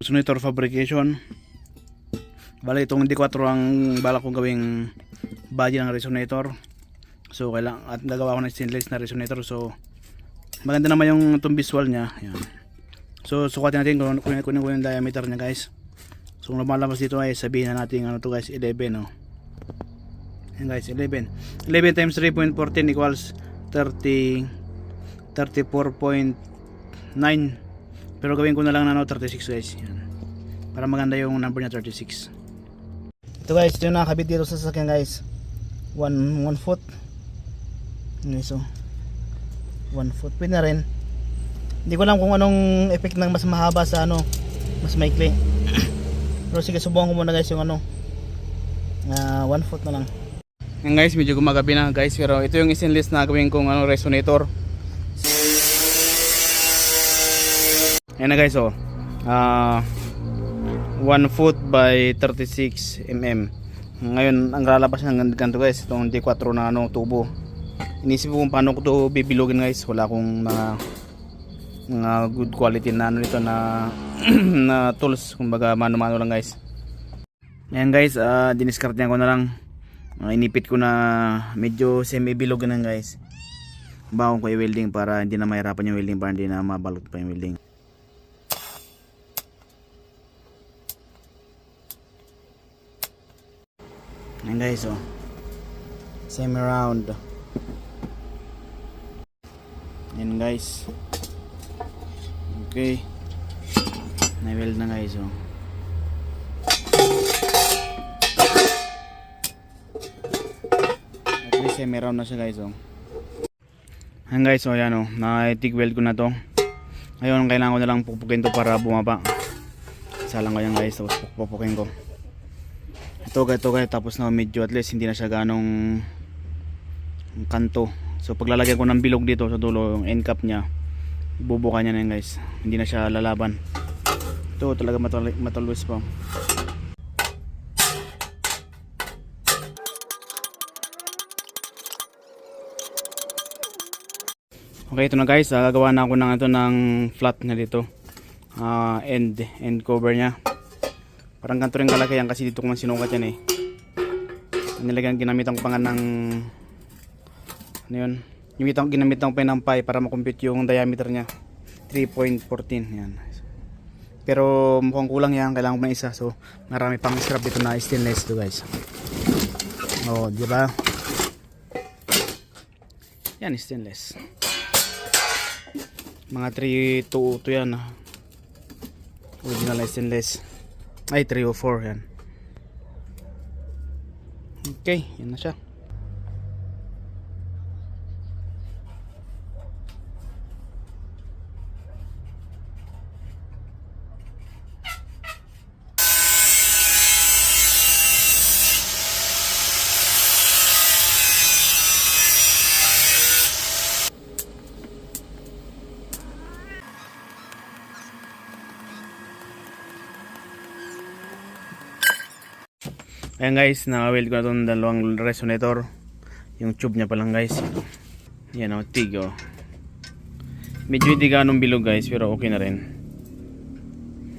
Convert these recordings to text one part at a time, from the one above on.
resonator fabrication. Bali itong D4 ang balak kong gawing body ng resonator. So kailangan, at gagawa ko ng stainless na resonator. So maganda naman yung itong visual nya. Yan. So sukatin natin kung yung diameter nya guys. So lumalabas dito ay sabihin na natin ano to guys, 11 no. Yan guys, 11 times 3.14 equals 34.9. Pero gawin ko na lang na 36 guys. Yan. Para maganda yung number niya, 36. Ito guys, ito yung nakakabit dito sa sasakyan guys. 1 foot. Okay, so 1 foot. Pwede na rin. Hindi ko alam kung anong effect ng mas mahaba sa ano, mas maikli. Pero sige, subukan ko muna guys yung ano, 1 foot na lang. Yan guys, medyo gumagabi na guys, pero ito yung stainless na gawin kong ano, resonator. Yan na guys, oh. 1 foot by 36 mm. Ngayon ang lalabas ng ganito guys, itong D4 na ano, tubo. Inisip ko kung paano ko to bibilugin guys. Wala akong mga good quality na ano nito na na tools, kumbaga mano-mano lang guys. Ayan guys, diniskartehan ko na lang. Inipit ko na medyo semi-bilog na guys. Bago ko i-welding para hindi na mahirapan yung welding, para hindi na mabalot pa yung welding. Ayan guys, oh. Same round. Ayan guys. Okay. Na-weld na guys, oh. At least same round na siya guys, oh. Ayan guys, oh, yan, oh. Na-TIG weld ko na to. Ngayon kailangan ko na lang pupukin to para bumaba. Isa lang ko yan guys, tapos pupukin ko. Ito guys, tapos na medyo at least hindi na siya ganong kanto. So paglalagyan ko ng bilog dito sa dulo, yung end cap nya, bubuka niya na yan guys. Hindi na siya lalaban. Ito talaga mataluwis pa. Okay, ito na guys, gagawa na ako ng ito ng flat na dito. End cover nya. Parang ganito rin kalaki yan kasi dito ko man sinukat yan eh. Nilagyan, ginamitan ko pa nga ng ano yun, ginamitan ko pa ng pi para makompute yung diameter nya, 3.14 yan. Pero mukhang kulang yan, kailangan ko pa isa. So marami pang scrap dito na stainless to guys. Oh, di ba? Yan stainless. Mga 322 yan. Original stainless. Ay 304 yan. Okay, yan na siya. Ayan guys, na-weld ko na itong dalawang resonator. Yung tube nya pa lang guys. Yan o, TIG o. Medyo hindi ganong bilog guys, pero okay na rin.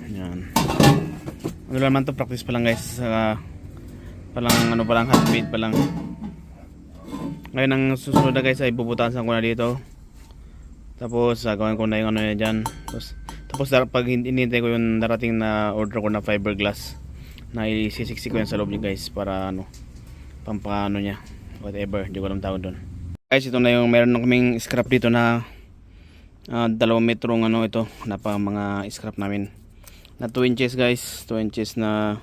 Yan. Ano naman to, practice pa lang guys. Ano pa lang, heartbeat pa lang. Ngayon ang susunod na guys ay bubutasan ko na dito. Tapos gawin ko na yung ano na dyan. Tapos pag hinintay ko yung darating na order ko na fiberglass, na isisiksik ko yan sa loob niya guys, para ano, pampano nya, whatever, hindi ko alam tawag doon guys. Ito na yung meron na kaming scrap dito na 2 metrong ano ito, na pa mga scrap namin na 2 inches guys, 2 inches na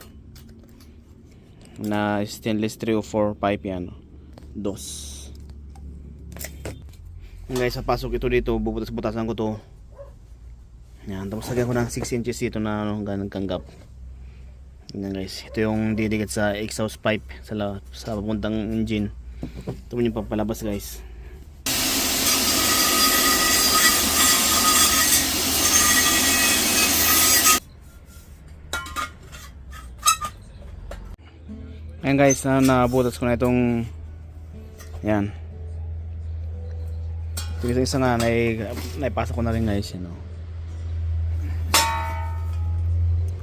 stainless 304 pipe yan, dos. Yan guys, sa pasok ito dito, bubutas-butasan ko to yan, tapos lagyan ko ng 6 inches dito na ano, ganang kanggap. Yan guys, ito yung didikit sa exhaust pipe sa papuntang engine. Ito yung papalabas guys. Ayan guys, nabutas ko na itong yan. Ito isa nga, naipasa ko na rin guys, you know.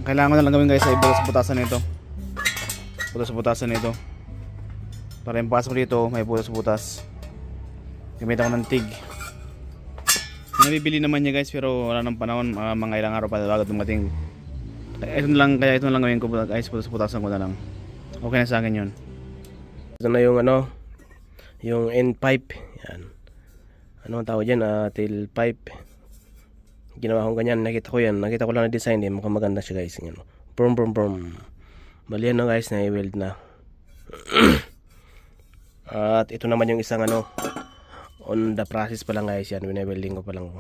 Kailangan ko na lang gawin guys ay butas-butasan nito. Butas-butasan nito. Para yung pasok dito may butas-butas. Gamit ako ng TIG. Nabibili naman niya guys pero wala nang panahon, mga ilang araw pa bago dumating. Ito na lang gawin ko guys, butas-butasan ko na lang. Okay na sa akin 'yon. Ito na yung yung end pipe. Yan. Ano ang tawag diyan? Tail pipe. Ginawa ko ganyan, nakita ko lang na design din, mukhang maganda siya guys. Yan. Brum brum brum. Bali na guys, na i-weld na. At ito naman yung isang on the process pa lang guys, yan, wine-welding ko pa lang.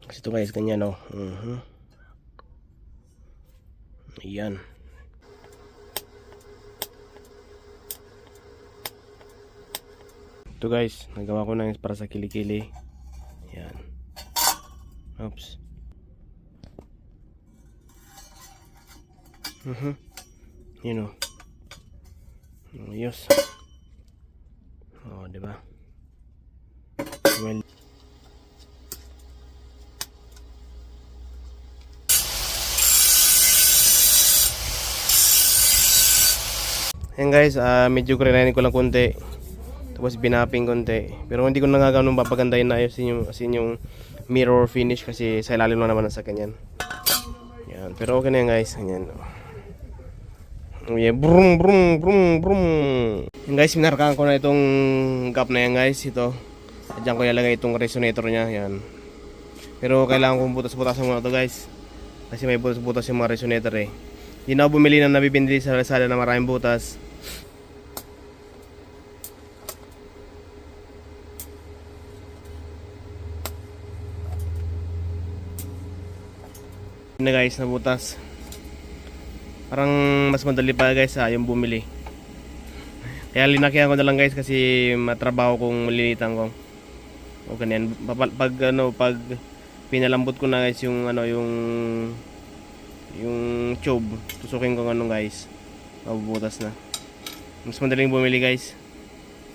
Kasi ito guys, ganyan Ayan. Ito guys, nagawa ko na para sa kilikili. Yan. Oops. You know. Ayos. Oh, diba? Well. Ayan guys, medyo grinain ko lang konti. Tapos binapping konti. Pero hindi ko na nga ganun papagandahin na ayusin yung mirror finish kasi sa ilalim lang naman sa kanyan. Yan. Pero okay na yan guys. Ayan. Yeah. Brum brum brum brum. Yan guys, minarkaan ko na itong gap na yan guys. Ito. Diyan ko ilalagay itong resonator niya. Yan. Pero kailangan kong butas-butasan muna ito guys. Kasi may butas-butas yung mga resonator eh. Hindi na ako bumili na nabibili sa Lazada na maraming butas. Na guys, na butas. Parang mas madali pa guys yung bumili. Kaya linakihan ko na lang guys kasi matrabaho kong malinitan ko. O ganyan. Pag pinalambot ko na guys yung yung tube, tusukin ko guys. Mabubutas na. Mas madaling bumili guys.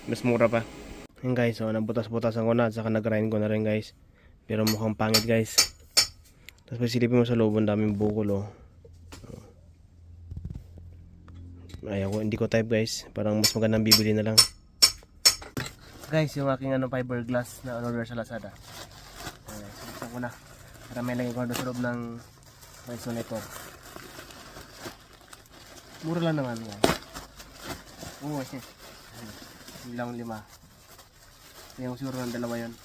Mas mura pa. Yan guys, nabutas-butasan ko na at saka nag-grind ko na rin guys. Pero mukhang pangit guys. Tapos silipin mo sa loob, ang daming bukol Ayaw, hindi ko type guys. Parang mas magandang bibili na lang. Guys, yung aking fiberglass na order sa Lazada. Buksan ko na. Para may lagay ko na sa loob ng resonator. Mura lang naman guys. Oo, lang 5. Yung siguro ng 2 yun.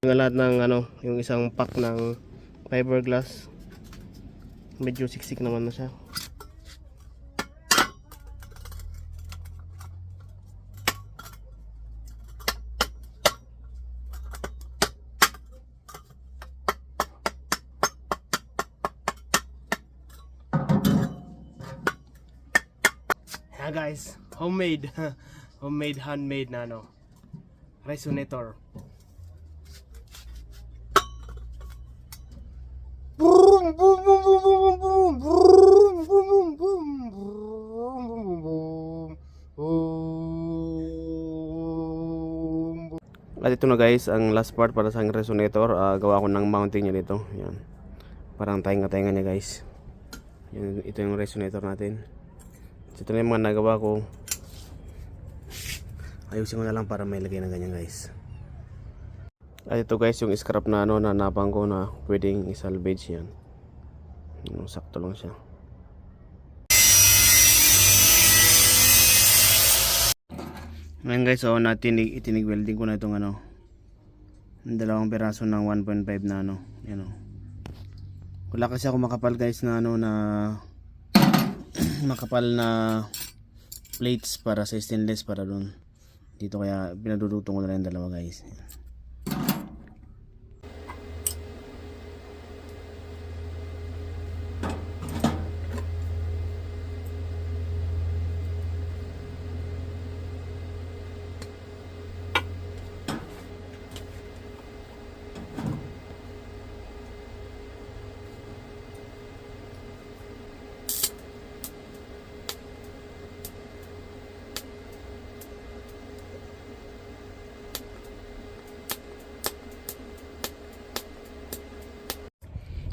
Yung lahat ng yung isang pack ng fiberglass, medyo siksik naman na siya. Yeah guys, homemade handmade na resonator. Boom boom boom boom boom boom boom boom boom boom. At ito na guys ang last part para sa resonator. Gawa ko ng mounting niya dito. Yan. Parang tainga-tainga niya guys. Yan, ito yung resonator natin. So, ito na yung mga nagawa ko. Ayusin ko na lang para may lagay na ganyan guys. At ito guys yung scrap na nanapang ko na pwedeng i-salvage yan. Sakto lang siya. Ngayon guys, itinig welding ko na itong dalawang piraso ng 1.5 na yan Wala kasi ako makapal guys na na makapal na plates para sa stainless para doon dito, kaya pinadudutong ko na rin dalawa guys.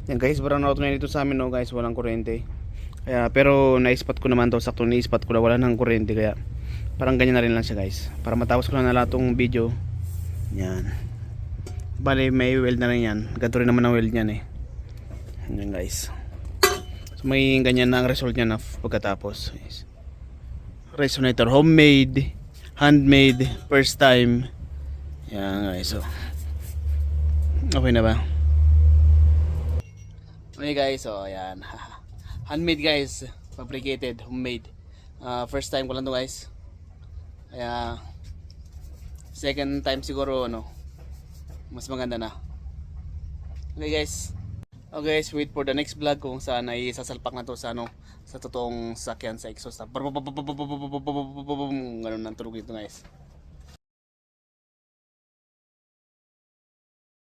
Yan guys, parang na-auto na dito sa amin, no guys, walang kuryente. Kaya, pero na-spot ko naman to, sakto ni-spot ko na wala nang kuryente, kaya parang ganyan na rin lang siya guys. Para matapos ko na lahat tong video. Yan. Bale, may weld na rin yan. Ganito rin naman ang weld niyan eh. Yan guys. So may ganyan na ang result niya na pagkatapos. Guys. Resonator, homemade, handmade, first time. Yan guys, so okay na ba? Okay guys, so ayan. Handmade guys, fabricated, homemade. First time ko lang to guys. Kaya second time siguro mas maganda na. Okay guys. Okay guys, wait for the next vlog kung saan ay sasalpak na to sa sa totoong sakyan sa exhaust. Ganun ang tunog dito guys.